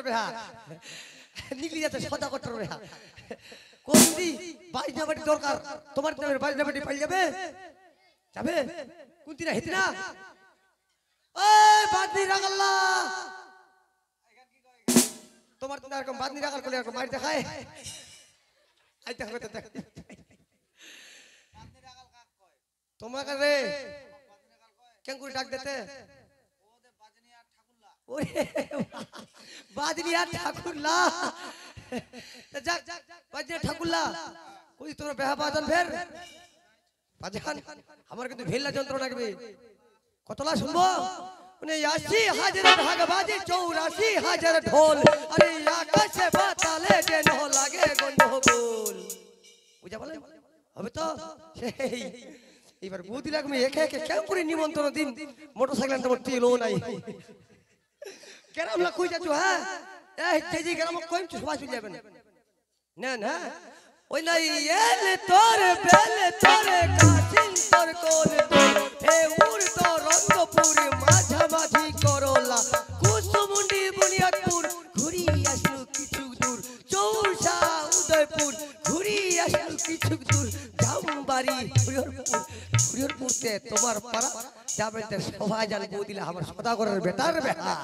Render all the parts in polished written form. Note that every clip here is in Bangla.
বেহা নিকলি যাচ্ছে সদাগরের বেহা কোনদি বাইনাবাড়ি দরকার তোমার নামের বাইনাবাড়ি পাই যাবে যাবে কোনটি না হেতি না ওই বাদনি রাগাল্লা তোমার তো এরকম বাদনি রাগাল করে এরকম মার দেখায় আই দেখবে তো দেখ বাদনি রাগাল কাক কয় তোমাকে রে কেন করে ডাক দিতে ওদে বাজনিয়া ঠাকুরলা ওরে বাজনিয়া ঠাকুরলা যাক বাজনিয়া ঠাকুরলা কই তোমরা বেহা বাজান ফের বাজান আমার কিন্তু ভেল্লা যন্ত্রণা লাগবে কতলা শুনবো মানে ৮০,০০০ ভাগ বাজে ৮৪,০০০ ঢোল আরে আকাশে বাতালে যেন লাগে গন্ডগোল বুঝা বলেন হবে তো সেই এবার বুদ্ধি লাগবে একে একে কেন করে নিমন্ত্রণ দিন মোটরসাইকেল তোমার তেলও নাই কেরাম লাখ কই যাচ্ছ হ্যাঁ এই তেজি গ্রাম কই সবাই চলে যাবেন না না ওই নাই এলে তোর বেলে তোরে কাছিন তোর কোল তোর হে উর তো রঙ্গপুর মাঝামাঝি করলা কুসুমুন্ডি বুনিয়াদপুর ঘুরি আসলু কিছু দূর চৌসা উদয়পুর ঘুরি আসলু কিছু দূর জামবাড়ি হরিহরপুরতে তোমার পাড়া যাবেন তো সবাই জান বউ দিলে আমার সদাগরের বেটার বেটা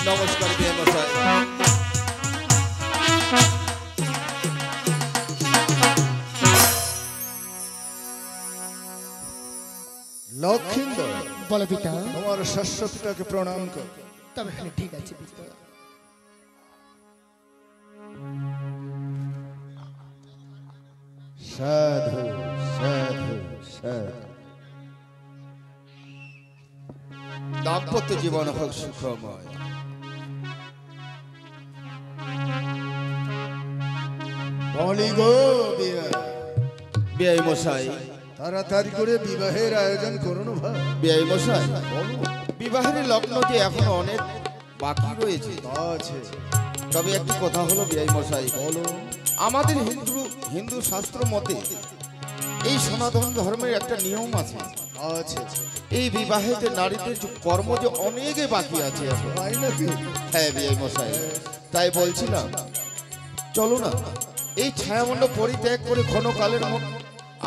নমস্কার বিআই মশাই। লক্ষিন্দর বলো পিতা। তোমার শাশ্বতটাকে প্রণাম কর। তবে ঠিক আছে পিতা। সাধু সাধু সাধু। দাম্পত্য জীবন হোক সুখময়। বলি গো বিয়া, বিআই মশাই, তাড়াতাড়ি করে বিবাহের আয়োজন করুন ভাই। বিআই মশাই, বিবাহের লগ্ন যে এখন অনেক বাকি রয়েছে। আছে তবে একটি কথা হলো বিআই মশাই, বলো। আমাদের হিন্দু শাস্ত্র মতে এই সনাতন ধর্মের একটা নিয়ম আছে। আছে এই বিবাহেতে নারীদের যে কর্ম যে অনেক বাকি আছে এখন। তাই নাকি? হ্যাঁ বিআই মশাই, তাই বলছিলাম চলো না এই ছায়ামণ্ডপ পরিত্যাগ করে ক্ষণকালের মতো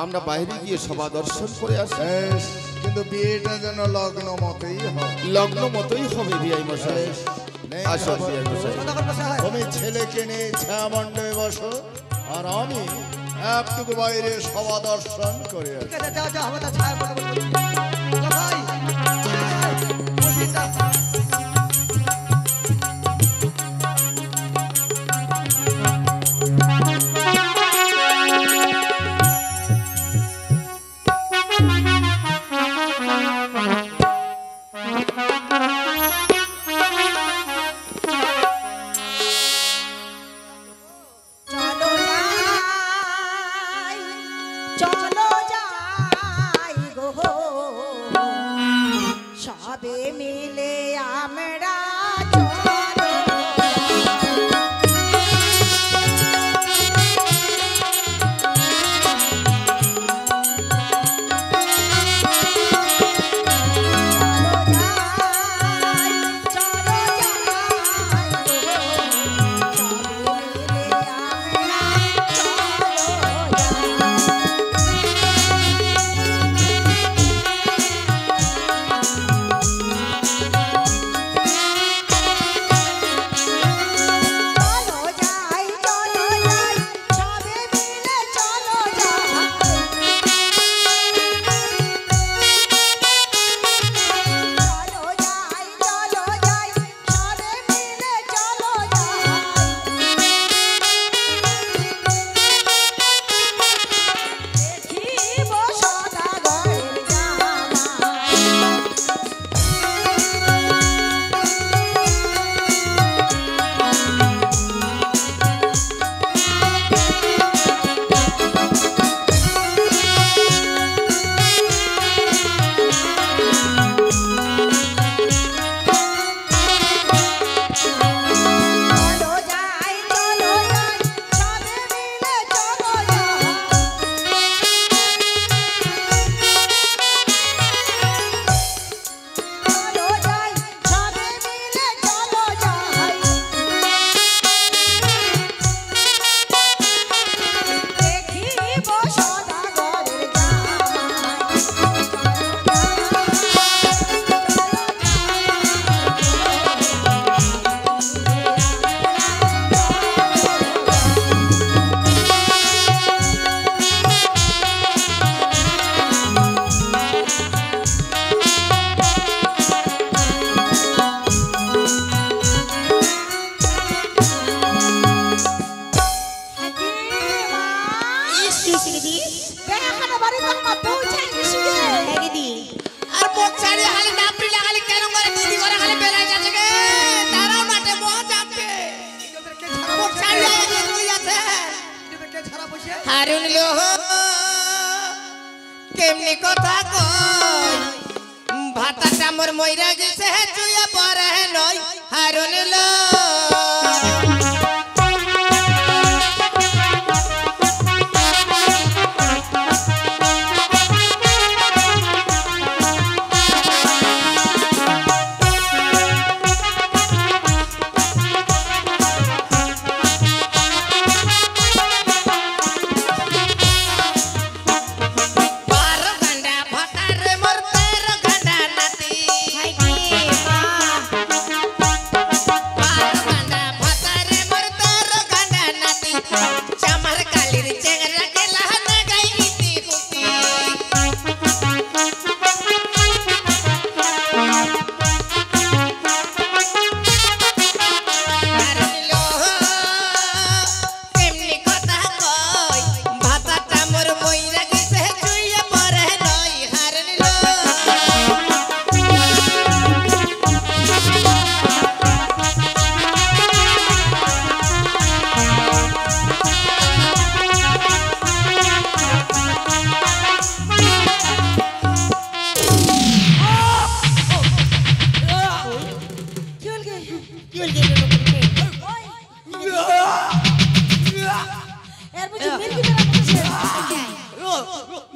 আমরা বাইরে গিয়ে সভা দর্শন করে আসি। বেশ, কিন্তু বিয়েটা যেন লগ্ন মতেই হয়। লগ্ন মতোই হবে বিআই মশাই। আসো বিআই মশাই। তুমি ছেলেকে নিয়ে ছায়ামণ্ডপে বসো, আর আমি একটুকু বাইরে সভা দর্শন করে আসি। ঠিক আছে, যাও যাও, আমরা ছায়া বলে বলবো। ভাই চলো যাই গো সবে মিলে আমরা হারুন লো কেমনি কথা কই ভাতাটা মোর মইরা গেছে চুয়া পরে নই হারুন লো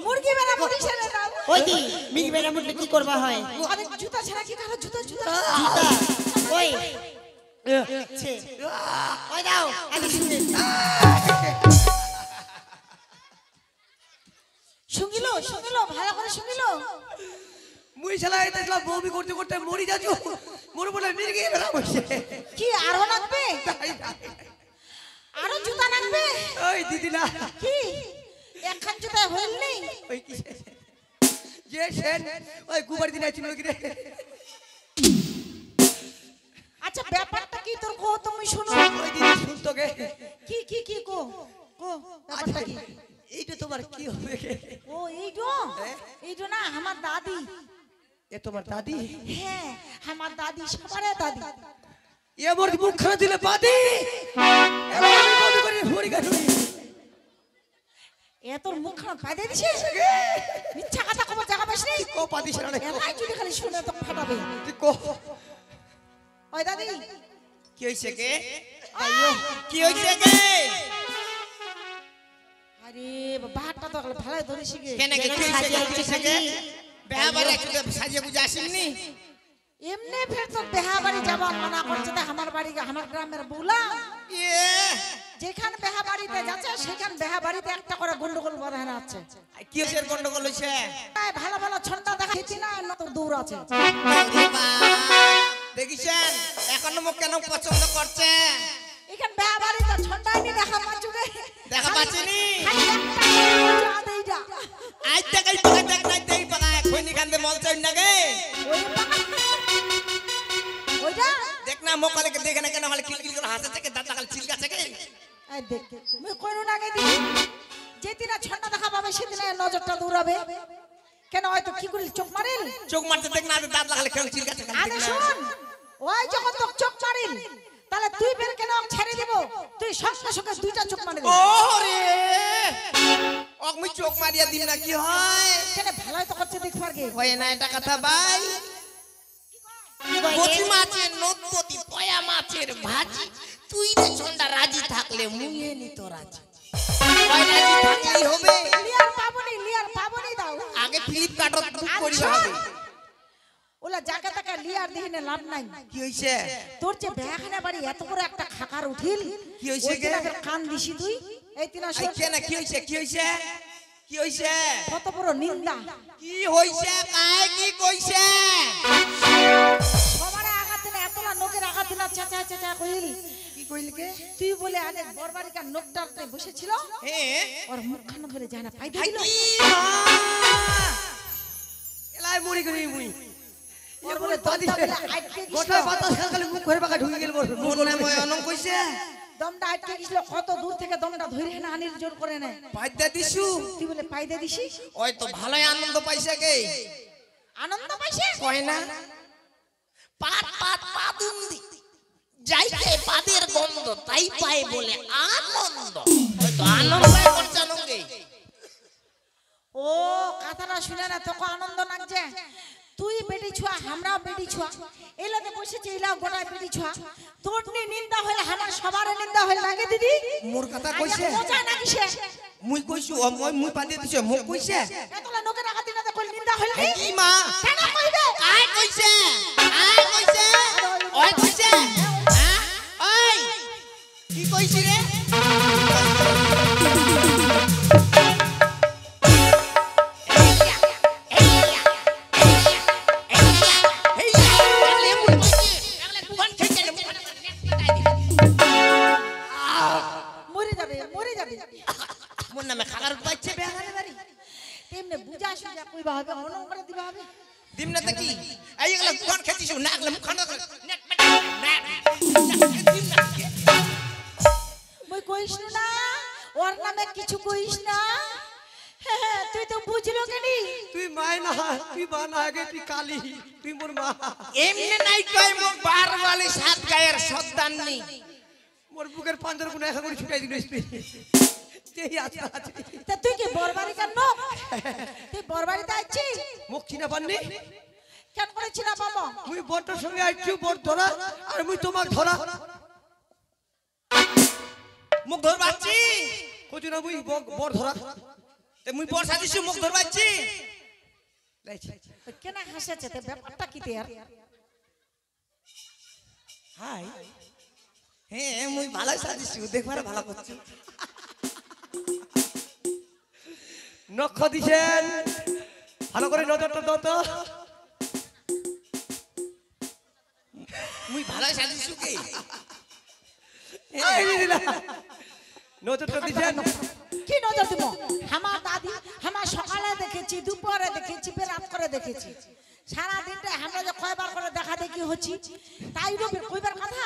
মুরগি বেড়া মুড়ি ছেড়ে দাও। ওই দি মিনি বেড়া মুটলে কি করবা হয়? আরে জুতা ছাড়া কি কারো জুতা জুতা? জুতা ওই ছে ওই দাও আগে শুনে শুনিলো শুনিলো ভালো করে শুনিলো। মুই শালা দেখলাম বউবি করতে করতে মরি যাচ্ছ মোর বলে মির্গি বেলা বসে কি আরো লাগবে? আরো জুতা লাগবে? ওই দিদি না কি একখান জুতা হইল নেই? ওই কি যে সেন ওই গুবারি দিন আইছিল কি রে আচ্ছা ব্যাপারটা কি তোর কো তুমি শুনো। ওই দিদি শুনতো গে কি কি কি কো কো ব্যাপারটা কি? এইটা তোমার কি হবে গে? ও এইটো না আমার দাদি। এ তোমার দাদি? হ্যাঁ আমার দাদি সবার দাদি। এ মোর মুখ খানা দিলে বাদি এবার আমি বমি করে ভরি গাড়ি এ তোর মুখ খানা পাইদে দিছে? মিথ্যা কথা কবার জায়গা পাস নি? কো পাদি সারা এলাই যদি খালি শুনে তো ফাটাবে। তুই কো ওই দাদি কি হইছে কে? কি হইছে কে? আরে বাহারটা তো ভালো ধরেছি গে। কেন কে কি হইছে কে? বেহাবারে একটু সাজিয়ে বুঝে আসেননি? এমনি ফের তো বেহা বাড়ি যাবা মানা করছে তো আমার বাড়ি আমার গ্রামের বুলা ইয়ে যেখানে বেহা বাড়িতে যাচ্ছে সেখানে বেহা বাড়িতে একটা করে গন্ডগোল বাঁধানো আছে। কি হইছে গন্ডগোল হইছে? তাই ভালো ভালো ছন্দা দেখাইছি না না তো দূর আছে। দেখিছেন এখন মুখ কেন পছন্দ করছে? এখানে বেহা বাড়িতে ছন্দাই নি দেখা পাচ্ছ গে। দেখা পাচ্ছিনি? আদেইটা আজ দেখাই দেখ নাই দেই পাকা খৈনি কান্দে মল চাই না গে। ওইটা দেখ না মোকালে দেখে না কেন হলে কিলকিল করে হাসে থেকে দাঁত লাগাল চিলকা থেকে। এই দেখ মই কইরো না গে দি যেদিন ছন্দা দেখা পাবে সেদিন নজরটা দূরাবে কেন হয়তো কি করি চোখ মারিল চোখ মারতে দেখ না দাঁত লাগালে কেন চিলকা থেকে। আরে শুন ওই যখন তো চোখ মারিল তাহলে তুই বের কেন ছেড়ে দেব তুই সঙ্গে সঙ্গে দুইটা চোখ মারিল। ওরে অগমি চোখ মারিয়া দিম না কি হয়? কেন ভালোই তো করছে দেখ পারগে হয় না এটা কথা ভাই। কচি মাছের নদপতি পয়া মাছের ভাজি তুই রে ছন্ডা রাজি থাকলে মুয়ে নি তো রাজি। কয় রাজি থাকলেই হবে। লিয়ার পাবনি দাও আগে ফ্লিপকার্টত বুক আর করিবা শোন, হবে। ওলা জায়গা টাকা লিয়ার দেখিনে লাভ নাই। কি হইছে? তোর যে বেখানে বাড়ি এত বড় একটা খাকার উঠিল কি হইছে গে? ওই দিনাকে কান দিছি তুই এই তিনা আই কেন কি হইছে? কি হইছে? কি হইছে? কত বড় নিন্দা কি হইছে? কায় কি কইছে? সবারে আঘাত দিলে এতলা নোকের আঘাত দিলা চাচা চাচা কইল কি কইল কে? তুই বলে আনে বরবারিকার নোকটাতে বসেছিল হ্যাঁ ওর মুখখানা ধরে যায় না পাইতে হাই দিল কি মা! এলাই মরি গরি মুই ওর বলে দমটা বলে আটকে গোটা গেছিল বাতাস খালি মুখ ঘরে বাকা ঢুকে গেল মোর মন নাই ময় অনং কইছে? দমটা আটকে গেছিল কত দূর থেকে দমটা ধরে না আনির জোর করে না পাইদা দিছু। তুই বলে পাইতে দিছিস ওই তো ভালোই আনন্দ পাইছে গে। আনন্দ পাইছে কয় না পাত পাত পাতুন্দি যাইতে পাদের গন্ধ তাই পায় বলে আনন্দ। ওই তো আনন্দ করছে নঙ্গে। ও কথাটা শুনে না তোকে আনন্দ লাগছে তুই বেটি ছুয়া আমরাও বেটি ছুয়া এলাতে বসেছে এলাও গোটায় বেটি ছুয়া তোর নিন্দা হলে আমার সবার নিন্দা হলে লাগে দিদি মোর কথা কইছে? মজা না কিসে মুই কইছু ও মুই পাদি দিছে মোক কইছে? এতলা লোকের আঘাত দিনাতে কই নিন্দা হলে হাই কি মা! কেন কইবে আয় কইছে? আয় কইছে? ওই কইছে? হ্যাঁ ওই কি কইছি রে? মোর নামে খাগার পাইছে বেহারে বাড়ি তেমনে বুঝা সুজা কইবা হবে অনম করে দিবা হবে দিম না তো কি এই এগুলা কোন খেতিছ না এগুলা মুখ খানো মই কইছ না ওর নামে কিছু কইস না তুই তো বুঝলো কেনি তুই মায় না তুই মা না আগে তুই কালি তুই মোর মা এমনি নাই কই মুখ বারওয়ালি সাত গায়ের সদ্দান নি মোর বুকের পাঁজর কোন একা করে ছুটাই দিল যেই আছে আছে তা তুই কি বরবারি কেন তুই বরবারিতে আইছিস মুখ চিনা পাননি কেন করেছিস না বাবা মুই বড়টার সঙ্গে আইছি বড় ধরা আর মুই তোমাক ধরা মুখ ধরবাচ্ছি কচু না মুই বর ধরা তে মুই বর্ষা দিছি মুখ ধরবাচ্ছি যাইছি কেন হাসেছে তে ব্যাপারটা কি তে আর হাই হ্যাঁ মুই ভালো সাজিছি দেখবার ভালো করছি নখ দিছেন ভালো করে নজরটা দাও তো মুই ভালো সাজিছি কি এই দিলা নজরটা দিছেন কি নজর দিব আমার দাদি আমার সকালে দেখেছি দুপুরে দেখেছি ফের রাত করে দেখেছি সারা দিনটা আমরা যে কয়বার করে দেখা দেখি হচ্ছি তাই রূপে কইবার কথা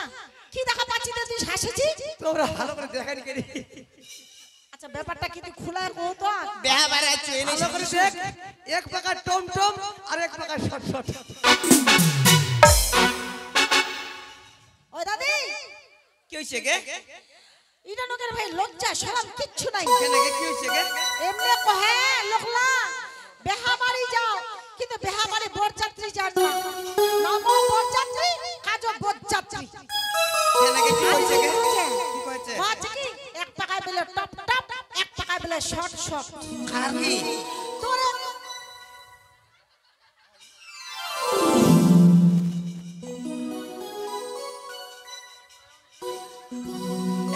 কি দেখা পাচ্ছি তে তুই হাসেছি তোমরা ভালো করে দেখানি করি আচ্ছা ব্যাপারটা কি তুই খুলে কও তো বেহা বাইরে আছো এনে ভালো করে দেখ এক প্রকার টম টম আর এক প্রকার শট শট ওই দাদি কি হইছে গে ইটা নগের ভাই লজ্জা শরম কিচ্ছু নাই কেন কি হইছে গে এমনি কহে লোকলা বেহা বাড়ি যাও কিন্তু বেহা বাড়ি বরযাত্রী যাও না নাম বরযাত্রী কাজ বরযাত্রী কেন কি হইছে গে কি কইছে বাচ্চা কি এক টাকায় বেলে টপ টপ এক টাকায় বেলে শর্ট শর্ট আর কি তোরে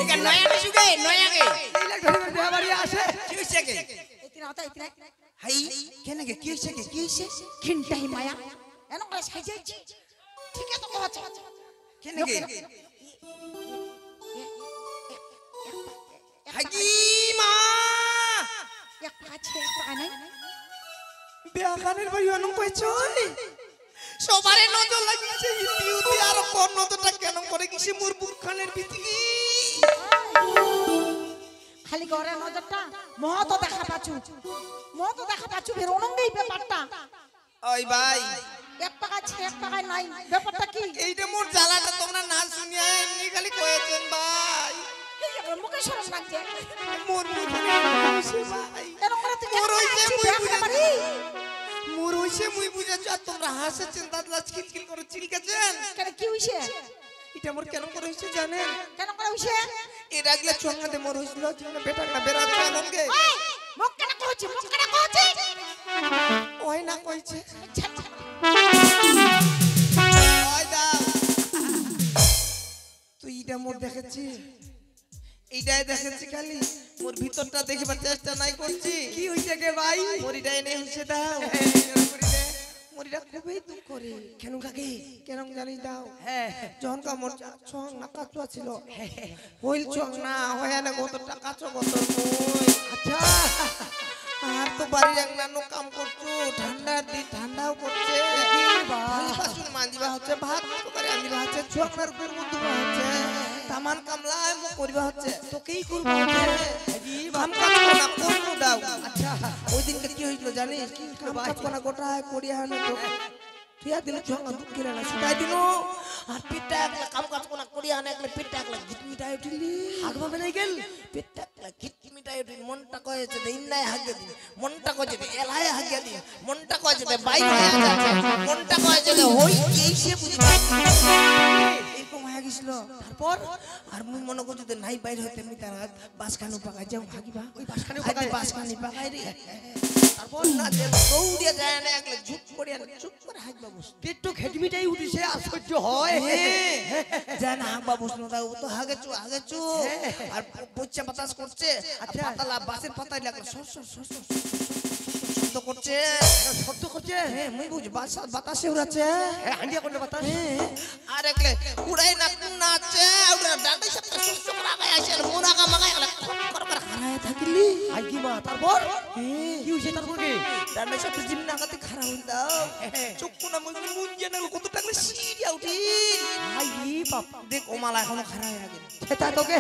একা নয়া দিছু গে নয়া গে এই লাগ ধরে দেয়া বাড়ি আসে কি হইছে গে ইতিনা হতা ইতিনা হাই কেন গে কি হইছে গে কি হইছে খিনটাই মায়া এন করে সাইজাইছি ঠিক আছে তো কহছে কেন গে হাজি মা এক পাছে এক টাকা নাই বেহানের বাড়ি অনম কইছই সবারে নজর লাগিছে ইউতি আর কোন নজরটা কেন করে গিছে মোর বুকখানের ভিতরে খালি ঘরে নজরটা মহত দেখা পাচ্ছু ফের অনঙ্গেই ব্যাপারটা ওই ভাই এক টাকা ছে এক টাকা নাই ব্যাপারটা কি এইটা মোর জ্বালাটা তোমরা না শুনিয়া এমনি খালি কয়েছেন ভাই এই যে মুখে শরম লাগছে মোর মুখে হইছে ভাই এন করে তুই মোর হইছে মুই দেখা পারি মোর হইছে মুই বুঝাচ্ছি আর তোমরা হাসেছেন দাদা খিলখিল করে চিলকেছেন কেন কি হইছে এটা মোর কেন করে হইছে জানেন কেন করে হইছে এর আগে চঙ্গাতে মোর হইছিল যেন বেটা না বেরাচ্ছে আমনকে ওই মুখ কেন কইছে ওই না কইছে ওই দা তুই এটা মোর দেখেছি এইটাই দেখেছি খালি মোর ভিতরটা দেখিবার চেষ্টা নাই করছি কি হইছে গে ভাই মরিটা এনে হইছে দাও মরিটা খুবই দুঃখ করে কেন কাকে কেন জানিস দাও হ্যাঁ যখন কা মোর চং না কাচুয়া ছিল হইল চং না হয় না কত টাকা চো কত মই আচ্ছা আর তো বাড়ি রান্নানো কাম করছো ঠান্ডার দিন ঠান্ডাও করছে খালি বাসন মাঞ্জিবা হচ্ছে ভাত তরকারি আনজিবা হচ্ছে চোখনার উপর মধ্যে হচ্ছে তামান কামলায় মো করিবা হচ্ছে তোকেই করবা হচ্ছে কাম কাজ না করবো দাও আচ্ছা ওই দিনকে কি হইছিল জানিস কাম কাজ করা গোটায় করিয়া আনো তো তুইয়া দিলে চোখনা দুঃখ কিরা না সুতাই দিল আর পিঠটা একলা কাম কাজ করিয়া আনে একলা পিঠটা একলা গিট মিটাই উঠিলি আগবা বেলাই গেল পিঠটা একলা গিট মিটাই উঠিলি মনটা কয়ে যে ইন্নায় হাগিয়ে দিন মনটা কয়ে যে এলায় হাগিয়ে দিন মনটা কয়ে যে বাইর হয়ে যাচ্ছে মনটা কয়ে যে হই এই সে বুঝি এরকম হয়ে গেছিল তারপর আর মুই মনে করছি যে নাই বাইর হইতে মি তার বাসখানু পাকাই যাও হাগিবা ওই বাসখানু পাকাই বাসখানি পাকাই রে তারপর না যে দৌড়িয়া যায় না একলা ঝুপ করিয়া চুপ করে হাগবা বস পেটটো খেটমিটাই উঠিছে আশ্চর্য হয় জান হাগবা বসলো দাও তো হাগেছো আর পয়চা বাতাস করছে আচ্ছা পাতালা বাসের পাতায় লাগলো সর শব্দ করছে শব্দ করছে হ্যাঁ মুই বুঝি বাতাসে উড়াচ্ছে হ্যাঁ হান্ডিয়া কোন বাতাস আর একলে উড়াই নাচছে ওটা ডান্ডা সব সুস্থ করে আগায় আসে আর মুরাগা মাগায় গেল কর খারায় থাকিলি আই কি মা তারপর কি হইছে তারপর কি ডান্ডা সব জিম নাগাতে খারাপ হই দাও চক্ষু না মুন জানা কত টাকলে সিরিয়া উঠি আই বাপ দেখ ও মালা এখনো খারাপ হয়ে গেল সেটা তোকে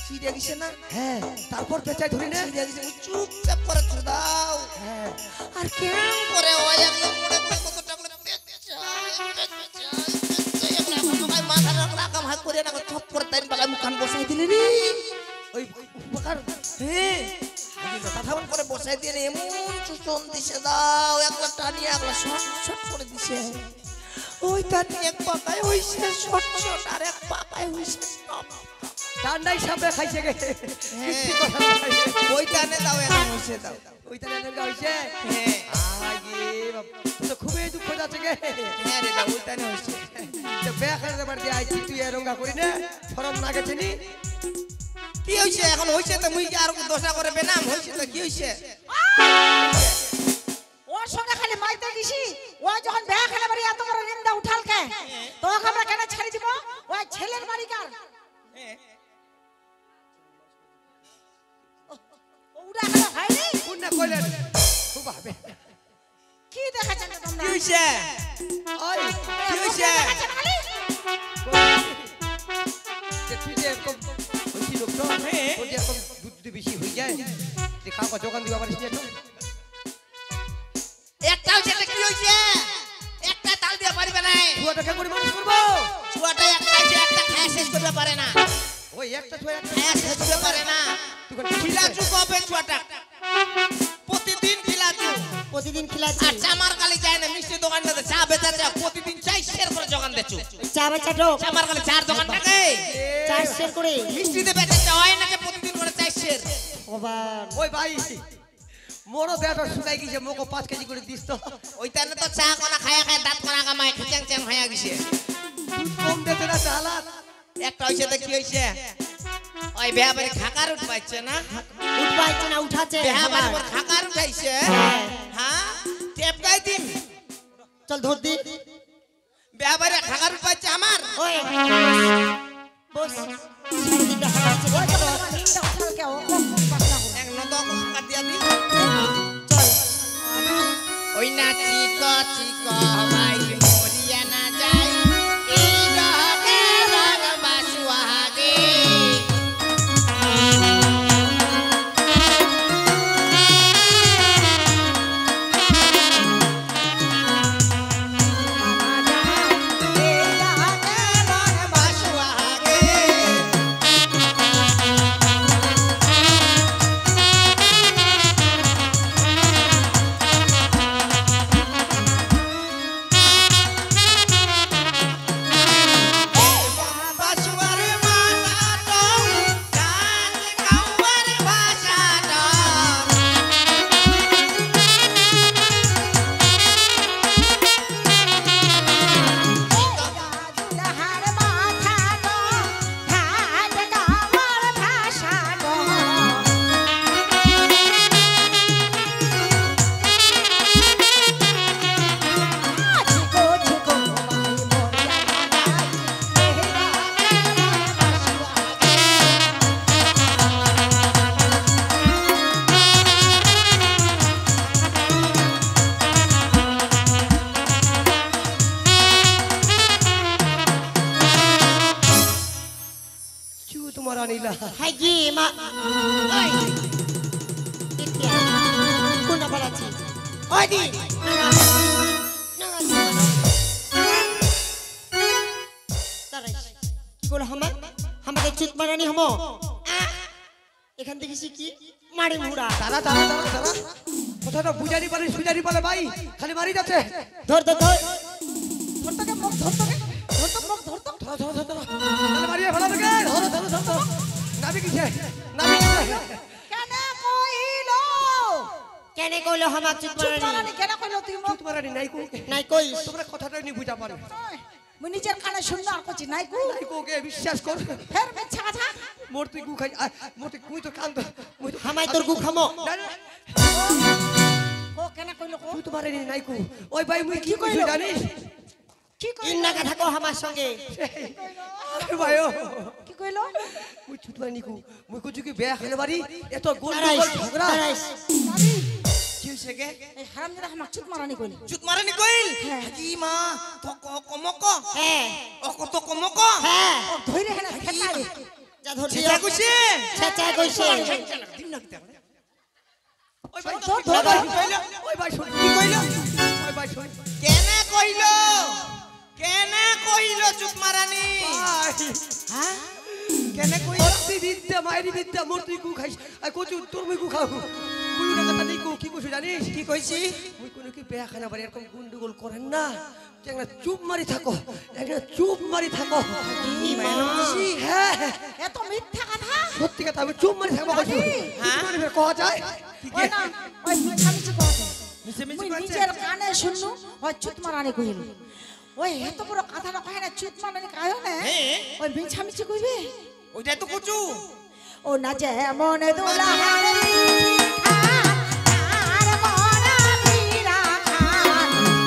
সিরিয়া গেছে না হ্যাঁ তারপর পেঁচাই ধরি না সিরিয়া গেছে চুপচাপ করে ছেড়ে দাও হ্যাঁ আর কেন করে ওই একলা মনে করে কত টাকলে মাথা রাখা ভাগ করে না ছপ করে তাই পালা মুখান বসাই দিলে রে ওই উপকার হ্যাঁ তখন করে বসাই দিয়ে এমন চুষণ দিছে দাও একলা টানিয়ে একলা শট করে দিছে ওই টানি এক পাকায় হইছে শট আর এক পাকায় হইছে ঠান্ডাই সামনে খাইছে গে ওইটা নে দাও এলাম হইছে দাও ওইটা নেন হইছে হ্যাঁ আগে বাপ তো খুবই দুঃখ যাচ্ছে গে হ্যাঁ রে দাও ওইটা নে হইছে তো বেয়া করে বাড়ি আইছি তুই এরঙ্গা করি না শরম না গেছে নি কি হইছে এখন হইছে তো মুই কি আর দোষা করে বেনাম হইছে তো কি হইছে ওর সঙ্গে খালি মাইতে গেছি ও যখন বেয়া খেলে বাড়ি এত বড় নিন্দা উঠাল কে তো আমরা কেন ছাড়ি দিব ওই ছেলের বাড়ি কার ওটা এখনো হয়নি কোন না কইলেন খুব ভাবে কি দেখাচ্ছেন তোমরা কি হইছে ওই কি হইছে যে তুই যে এরকম হইছি লোক তো ওই যে এরকম দুধ বেশি হয়ে যায় যে খাওয়া দোকান দিবা পারিস না তো একটা হইছে কি হইছে একটা তাল দিয়া পারিবে না তুই দেখা করে মানুষ করবো ছুয়াটা একটা হইছে একটা খায় শেষ করতে পারে না ওই একটা তুই একটা খায় শেষ করতে পারে না খিলাচু কবে ছুয়াটা প্রতিদিন খিলাচু প্রতিদিন খিলাচ্ছি আর চামার কালি যায় না মিষ্টি দোকানটাতে চা বেচাছে প্রতিদিন 4 শের করে জোগান দেছু চা বেচাটো চামার কালি চার দোকান থাকে 4 শের করে মিষ্টিতে বেচাতে হয় নাকি প্রতিদিন করে 4 শের ওবার ওই ভাই মোরও বেটা শুকাই গেছে মোকে 5 কেজি করে দিস তো ওইটানে তো চা কোনা খায়া খায় দাঁত কোনা কামায় খিচাং চ্যাং হয়ে গেছে দুধ কম দিতে না চালাত একটা হইছে তো কি হইছে ওই বেহা বাড়ি খাকার উঠবাইছে না উঠবাইছে না উঠাছে বেহা বাড়ি আবার। মোর খাকার উঠাইছে হ্যাঁ টেপ গাই দিন চল ধর দি বেহা বাড়ি খাকার উঠবাইছে আমার ওই বস সারাদিন দেখা যাচ্ছে ওই তো আমার নিন্দা উঠাল কে ও পাতলা করে এক নত খাকার দিয়া দি চল ওই না চিক চিক ভাই মরিয়া না যাই এই রহে রং বাসুয়াগে তোমারা নিলা হাই জি মা কোন বলাছি ওই দি কি করলো আমাদের চুত মারানি হমো এখান থেকে শিখি মারি মুড়া তারা তারা তারা তারা কোথাও বুঝারি পারে সুজারি পারে ভাই খালি মারি যাচ্ছে ধর ধর ধর ধরতকে মুখ ধরতকে ধরতো মুখ ধরতো ধরো ধরো ধরো ধরো তাহলে মারিয়ে ভালো লাগে ধরো ধরো ধরো ধরো নাবি কিছে নাবি কিছে কেন কইলো কেনে কইলো আমার চুত চুপ মারানি মারানি কেন কইলো তুই মুখ তোমারা নাই কো নাই কই তোমরা কথাটা নি বুঝা পারো মুই নিজের কানে শুননা আর কইছি নাই কু নাই কোকে বিশ্বাস কর ফের মিছা কথা মোর তুই গু খাই মোর তুই কুই তো কান্ত মুই তো হামাই তোর গু খামো না, না, ও কেন কইলো কো তুই তোমারে নাই কো ওই ভাই মুই কি কইলো জানিস কি কইলো ইন্না কথা কো আমার সঙ্গে আরে ভাই ও কি কইলো মুই ছুটবা নিকু মুই কুচু কি বেয়া খেলে বাড়ি এত গোল দাঁড়াইস গোল ঝগড়া দাঁড়াইস কি হইছে গে এই হারামজাদা আমার চুপ মারানি কইলো চুত মারানি কইল হ্যাঁ। কি মা তো কমক হ্যাঁ অকত কমক হ্যাঁ ও ধইরে হেনা ফেটারে যা ধর ছেচা কইছে চেঁচা কইছে দিন না কিতা ওই ভাই ধর, ওই ধর, ভাই ধর। কইলো ওই ভাই শুন কি কইলো ওই ভাই শুন কেনে কইলো কেনে কইলো চুত মারানি হ্যাঁ কেনে কইলো অতি বিদ্যা মাইরি বিদ্যা মোর তুই গু খাইস আর কচু তোর মুই গু খাও মুই ওটা কথা নেই কো কি কইছ জানিস কি কইছি মুই কোন কি বেখানা বাড়ি এরকম গুন্ডুগোল করেন না একটা চুপ মারি থাকো একটা চুপ মারি থাকো হ্যাঁ এত মিথ্যা কথা সত্যি কথা আমি চুপ মারি থাকবো কইছি হ্যাঁ কোয়া যায় ওই না ওই মিছামিছি কথা মুই নিজের কানে শুনলু ওই চুত মারানি কইল ওই এত বড় কথা না কয় না চুত মারানি কায়ো না ওই মিছামিছি কইবে ওইটাই তো কুচু ও না যেমন দুলাহার আর মনা পীরা খান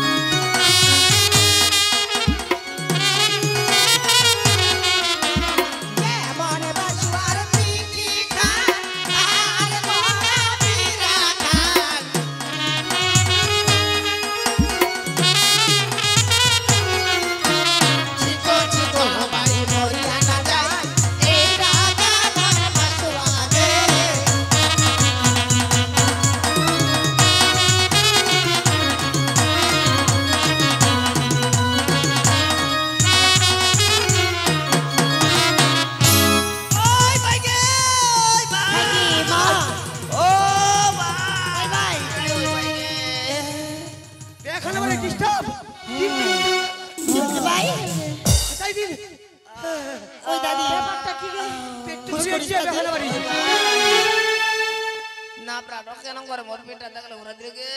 যেমন বাসুয়ার পিঠি খান আর মনা পীরা খান চিকো চিকো বাড়ি মরিয়া না যায় এই রাগা মন বাসুয়ারে ওই ভাই গে ওই ভাই মা ও ভাই ভাই ওই ভাই গে বেখানা বাড়ি ডিস্টার্ব ভাই তাই দিন ওই দাদি ব্যাপারটা কি রে বেখানা বাড়ি না প্রাণ কেন করে মোর পেটটা দেখলে ওরা দিকে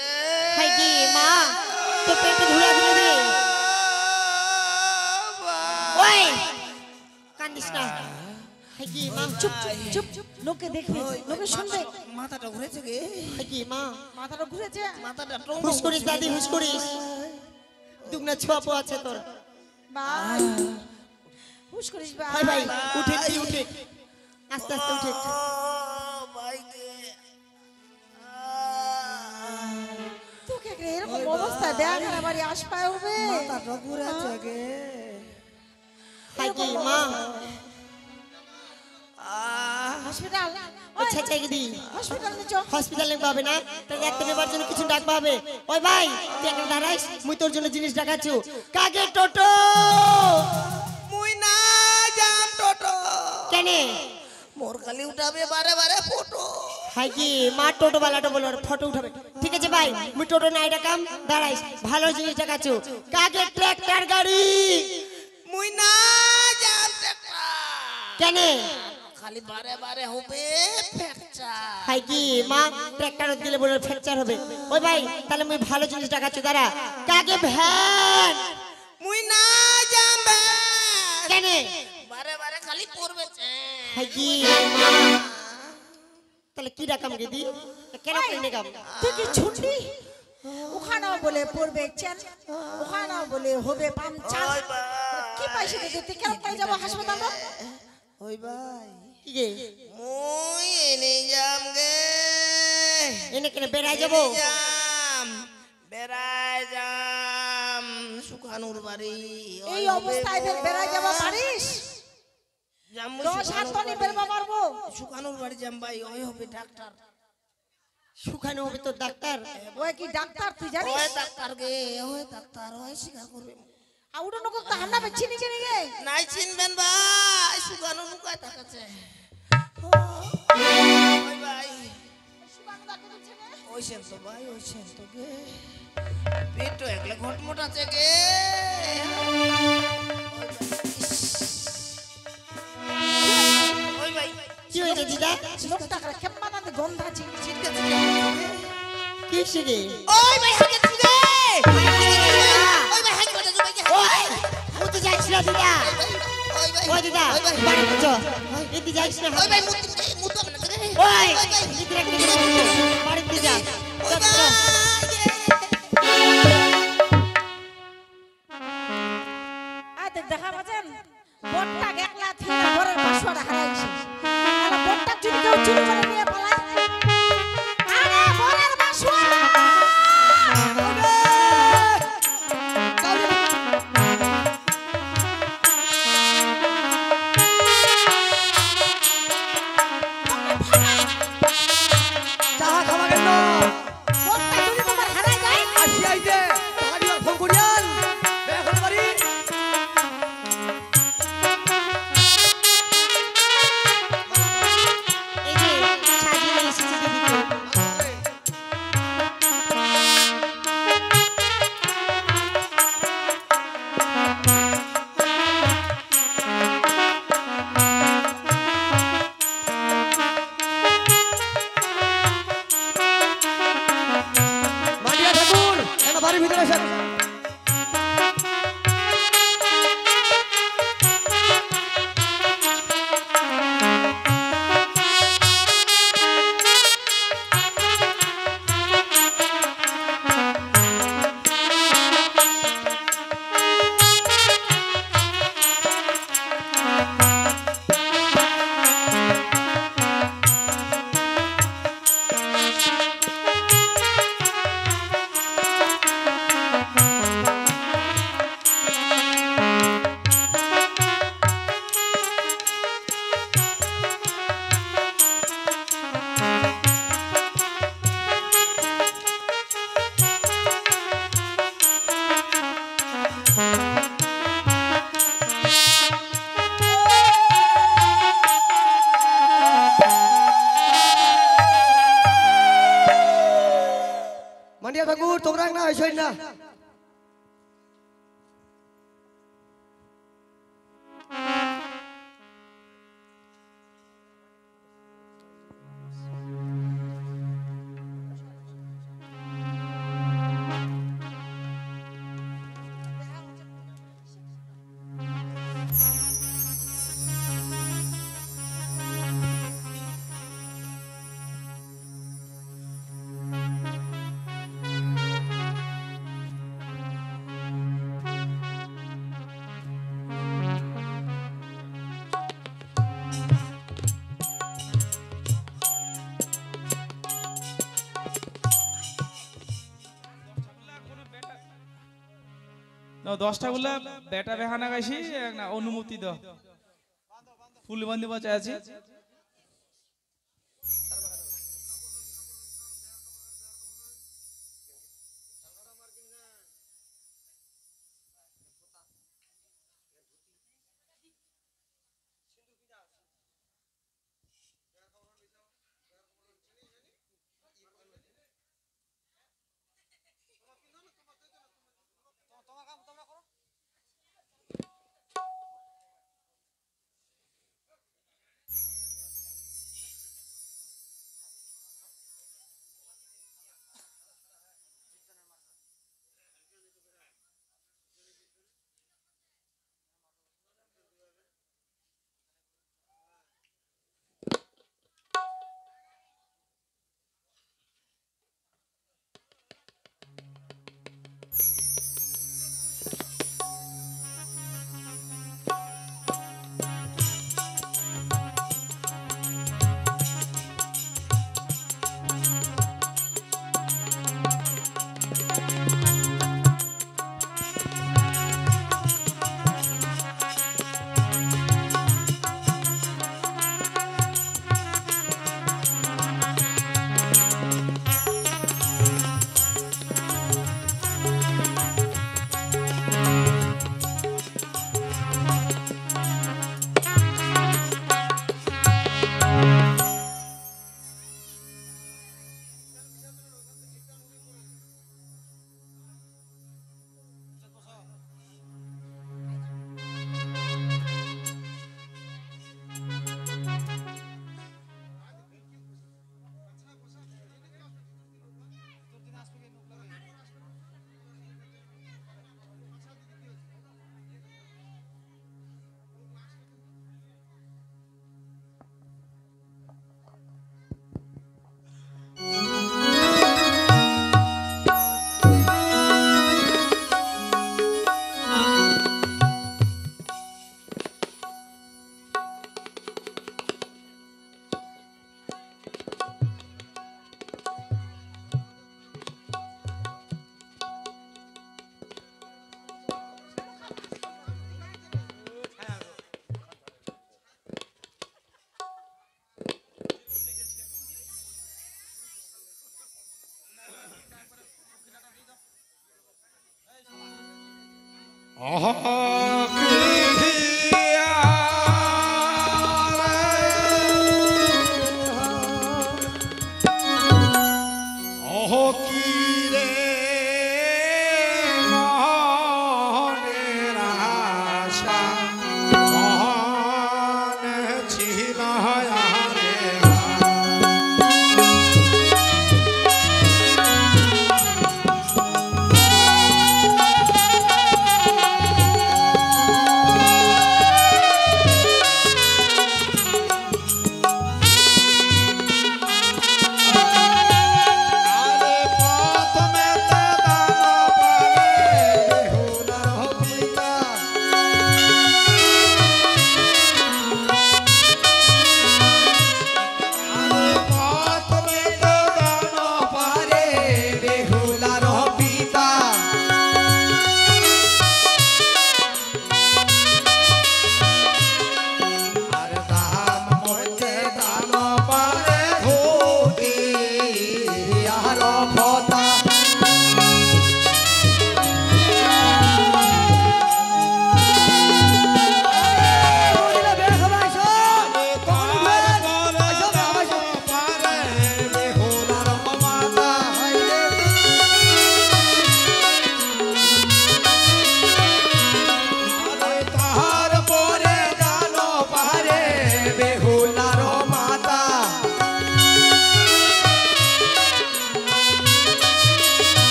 হাই কি মা তো পেটে ধুলা দিলে রে ওই কান্দিস না হাই কি মা চুপ চুপ চুপ লোকে দেখবে লোকে শুনবে মাথাটা ঘুরেছে গে হাই কি মা মাথাটা ঘুরেছে মাথাটা টং হুস করিস দাদি হুস করিস দুগনা ছোয়াপো আছে তোর ভাই হুশ করিস হাই ভাই ভাই উঠে তুই উঠে আস্তে আস্তে উঠে ও ভাই গে তোকে এরকম অবস্থা বেখানা বাড়ি আসপায় হবে মাথাটা ঘুরেছে গে হাই কি মা হসপিটাল আচ্ছা চাই দি হসপিটাল নিচ হসপিটালে পাবে না তাই একটা নেবার জন্য কিছু ডাকবা হবে ওই ভাই তুই একটা দাঁড়াইস মুই তোর জন্য জিনিস ডাকাচ্ছু কাকে টোটো মুই না জাম টোটো কেনে মোর খালি উঠাবে বারে বারে ফটো হাই কি মা টোটো বালাটা বলো ফটো উঠাবে ঠিক আছে ভাই মুই টোটো নাই ডাকাম দাঁড়াইস ভালো জিনিস ডাকাচ্ছু কাকে ট্রাক্টর গাড়ি মুই না জাম টেকা কেনে খালি বারে বারে হবে ফ্র্যাকচার হাই কি মা ট্রাক্টর দিলে বলে ফ্র্যাকচার হবে ওই ভাই তাহলে মুই ভালো জিনিস ডাকাচ্ছু দাঁড়া কাকে ভ্যান মুই না জাম কেনে বারে বারে খালি পড়বে হাই কি মা তাহলে কি ডাকাম গেদি কেন করে কাম তুই কি ছুটি ওখানেও বলে পড়বে চেন ওখানেও বলে হবে পামচার কি পয়সা দিতে তুই কেন করে যাবো হাসপাতালে ওই ভাই কি গে মুই এনে জাম গে এনে কেন বেড়াই যাবো জাম বেড়ায় জাম সুখানুর বাড়ি এই অবস্থায় ফের বেড়ায় যাবো পারিস জাম 10 হাত তনি বেরবা পারবো সুখানুর বাড়ি জাম ভাই ওই হবে ডাক্তার শুকানো হবে তোর ডাক্তার ওই কি ডাক্তার তুই জানিস ওই ডাক্তার গে ওই ডাক্তার ওই স্বীকার করবে আউটো নকো তো হামনা বে চিনি চিনি গে নাই চিনবেন ভাই সুখানুর মুখায় থাকাছে ওই ভাই ওই সেন তো ভাই ওই সেন তো গে পেট একলে ঘটমট আছে গে ওই ভাই কি হয়েছে দিদা লোকটা খেপা না গন্ধ আছে চিনতে কি শিখে ওই ভাই হাতে তুলে ওই ভাই হাতে তুলে ভাই ওই আমি তো যাইছ না দিদা ওই ভাই ওই দিদা ওই ভাই বাড়ি চ এদি যাইছ না ওই ভাই মুতো না রে ওই ইতরা কি বাড়িতে যা ওই ভাই আতে দেখা পাচ্ছেন বটটা একলা থেকে ঘরের বাসুয়াটা হারাইছে আর বটটা যদি কেউ চুরি করে নিয়ে পালায় আরে ঘরের বাসুয়া চাহা খাওয়া গেল বটটা যদি তোমার হারাই যায় আসি আইতে টাকা দিবার ফোন করিয়ান বেখানা বাড়ি এই যে রাখ না হইছই না না 10টা গুলা বেটা বেহানা গাইছি না অনুমতি দাও ফুল বান্ধি বাঁচা আছে আহা